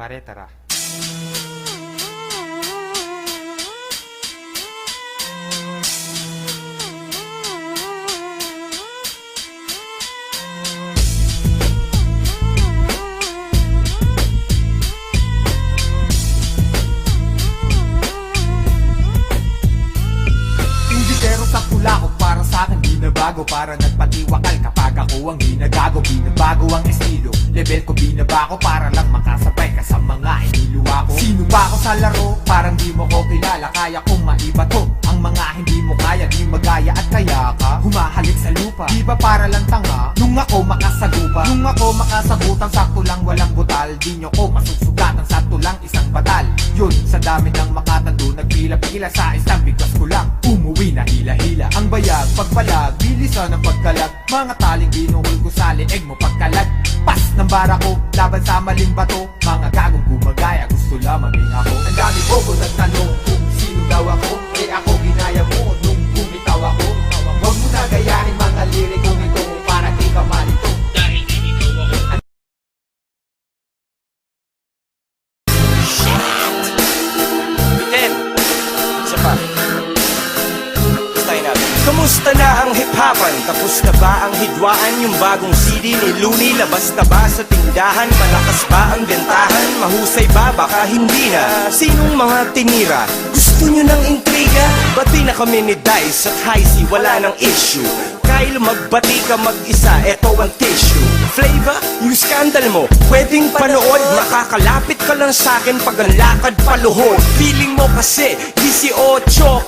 Pare, tara. Pero sa tula ko para sa akin binabago. Para nagpatiwakal kapag ako ang ginagago. Binabago ang estilo, level ko binabako para lang makasabay ka sa mga iniluwa ko. Sino ba ako sa laro? Parang di mo ko kilala. Kaya kong maiba to ang mga hindi mo kaya. Di magaya at kaya ka humahalik sa lupa. Di ba para lang tanga? Nung ako makasagupa, nung ako makasagutan, sakto lang walang butal. Di nyo ko masusugatan, sakto lang isang batal. Yun, sa dami ng makatando, nagpila-pila sa isang bigwas ko lang umuwi na hila-hila. Ang bayag, pagpalag, bilisan ang pagkalag. Mga taling binuhol ko sa leeg mo pagkalag. Pas ng bara ko, laban sa maling bato. Mga gagong gumagaya, gusto lamang ako. Ang dami ko nagtanong kung sino daw ako. Eh ako ginaya mo nung bumitaw ako. Huwag mo na gayahin mga lirikong ito para di ka malito. Dahil di ikaw ako. Bitin! Isa pa. Gustahin natin. Kamusta na ang hip-hopan? Tapos na ba ang hidwaan? Yung bagong CD ni Looney, labas na ba sa tindahan? Malakas ba ang bentahan? Mahusay ba? Baka hindi na. Sinong mga tinira? Gusto nyo ng intriga? Bati na kami ni Dice at Heisey, wala nang issue. Kyle, magbati ka mag-isa, eto ang tissue. Flavor, yung scandal mo, pwedeng panood. Makakalapit ka lang sa'kin pag ang lakad paluhod. Feeling mo kasi, 18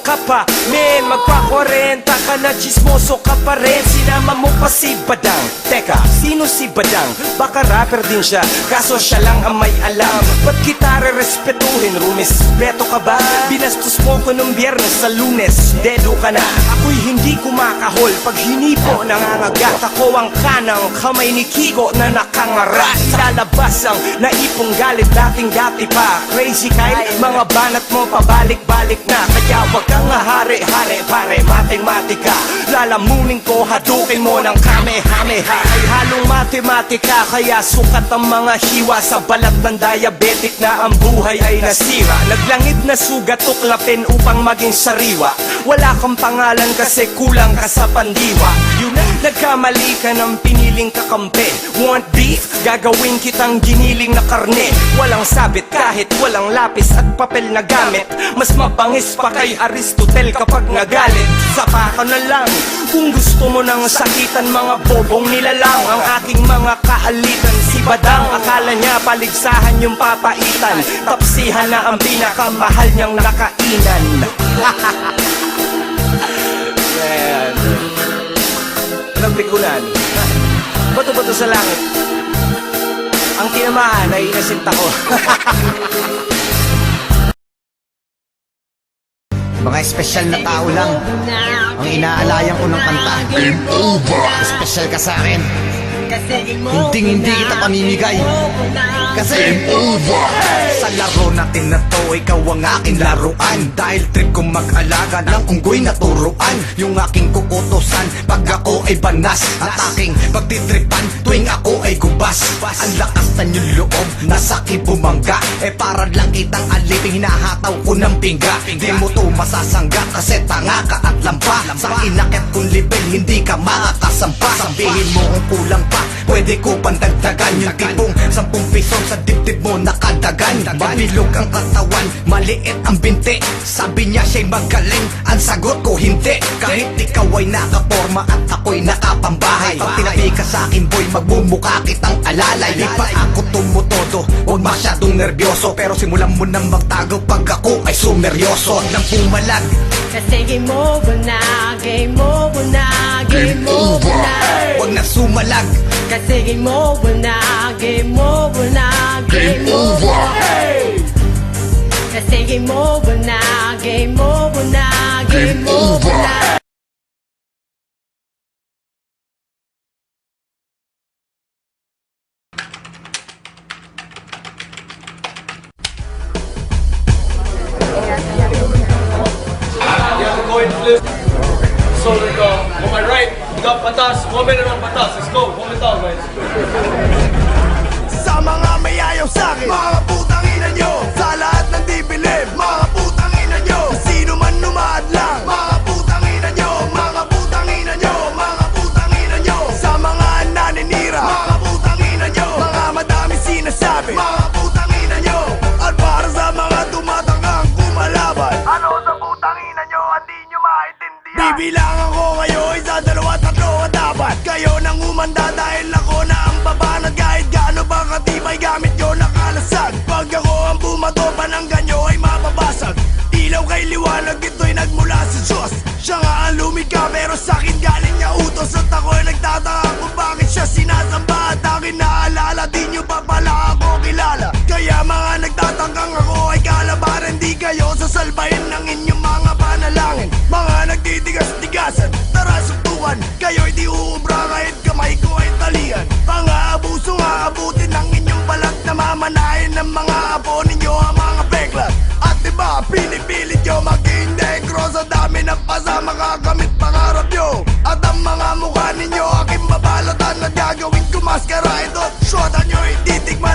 ka pa. Men, magpa-40 ka na, chismoso ka pa rin. Sinama mo pa si Badang. Teka, sino si Badang? Baka rapper din siya, kaso siya lang ang may alam. Ba't kita re-respetuhin? Rumispeto ka ba? Binastos mo ko nung Biyernes sa Lunes, dedo ka na. Ako'y hindi kumakahol pag hinipo, nangangagat. Ako ang kanang kamay ni Kiko na nakangarat. Ilalabas ang naipong galit dating-dati pa. Crazy Kyle, mga banat mo pabalik-balik na. Kaya wag kang hari-hari pare, matematika. Lalamunin ko, hadukin mo ng kamehameha. Ay halong matematika, kaya sukat ang mga hiwa. Sa balat ng diabetic na ang buhay ay nasira. Naglangid na sugat tuklapin upang maging sariwa. Wala kang pangalan kasi kulang ka sa pandiwa. Yun na, nagkamali ka ng piniling kakampi. Want beef? Gagawin kitang giniling na karne. Walang sabit kahit walang lapis at papel na gamit. Mas mabangis pa kay Aristotle kapag nagalit. Sapa ka na lang kung gusto mo nang sakitan. Mga bobong nilalang ang aking mga kaalitan. Si Badang akala niya paligsahan yung papaitan. Tapsihan na ang pinakamahal niyang nakainan. Ayan. Nagpikulan. Bato-bato sa langit. Ang tinamaan ay inasinta ko. Mga espesyal na tao lang ang inaalayan ko ng kanta. Espesyal ka sa akin. Hindi kita pamimigay. Kasi sa laro natin na to, ikaw ang aking laruan. Dahil trip kong mag-alaga ng unggoy na turuan. Yung aking kukutusan pag ako ay banas. At aking pagtitripan tuwing ako ay gubas. Ang lakas na yung loob, nasaki bumangga. Para lang kitang alipin, hinahataw ko ng pingga. Di mo to masasangga kasi tanga ka at lampa. Sa inakyat kong level, hindi ka makakasampa. Sabihin mo kung kulang pa, pwede ko pandagdagan. Yung tipong 10 piso sa dibdib mo nakadagan. Mabilog ang katawan, maliit ang binti. Sabi niya siya'y magaling, ang sagot ko hindi. Kahit ikaw ay nakaporma at ako'y nakapambahay. Pag tinabi ka sa akin boy, magbumuka kitang alalay. Di pa ako tumutodo, huwag masyadong nervyoso. Pero simulan mo nang magtago pag ako ay sumeryoso. Huwag nang pumalag, kasi game over na, game over na, game over na. huwag na sumalag, Kasi game over na, game over na, game over. Kasi game over na, game over na, game over na. Coin flip. So like on my right, we got patas. 1 minute on patas. Let's go. 1 minute guys. sa mga mayayaw sa'kin, mga puta sinasabi? Mga putang ina nyo. At para sa mga tumatanggang kumalaban, ano sa putang ina nyo at di nyo maintindihan? Bibilangan ko kayo, isa, dalawa, tatlo at apat. Kayo nang umanda dahil ako na ang babanat. Kahit gaano ba katibay gamit nyo nakalasag. Pag ako ang bumato, pananggan nyo ay mababasag. Ilaw kay liwanag, ito'y nagmula sa Diyos. Siya nga ang lumikha pero sa'kin galing niya utos. At ako'y nagtataka kung bakit siya sinasamba. At akin naalala, di nyo pa pala ako kilala. Kaya mga nagtatangkang ako ay kalabaran. Di kayo sasalbahin ng inyong mga panalangin. Mga nagtitigas-tigasan, tara suntukan. Kayo'y di uubra kahit kamay ko ay talian. Ang aabusong aabutin ng inyong balat. Na mamanahin ng mga apo ninyo ang mga peklat. At diba pinipilit nyo maging negro. Sa dami ng pasama kakamit pangarap nyo. At ang mga mukha ninyo aking babalatan. At gagawin ko maskara ito. Shota nyo ititikman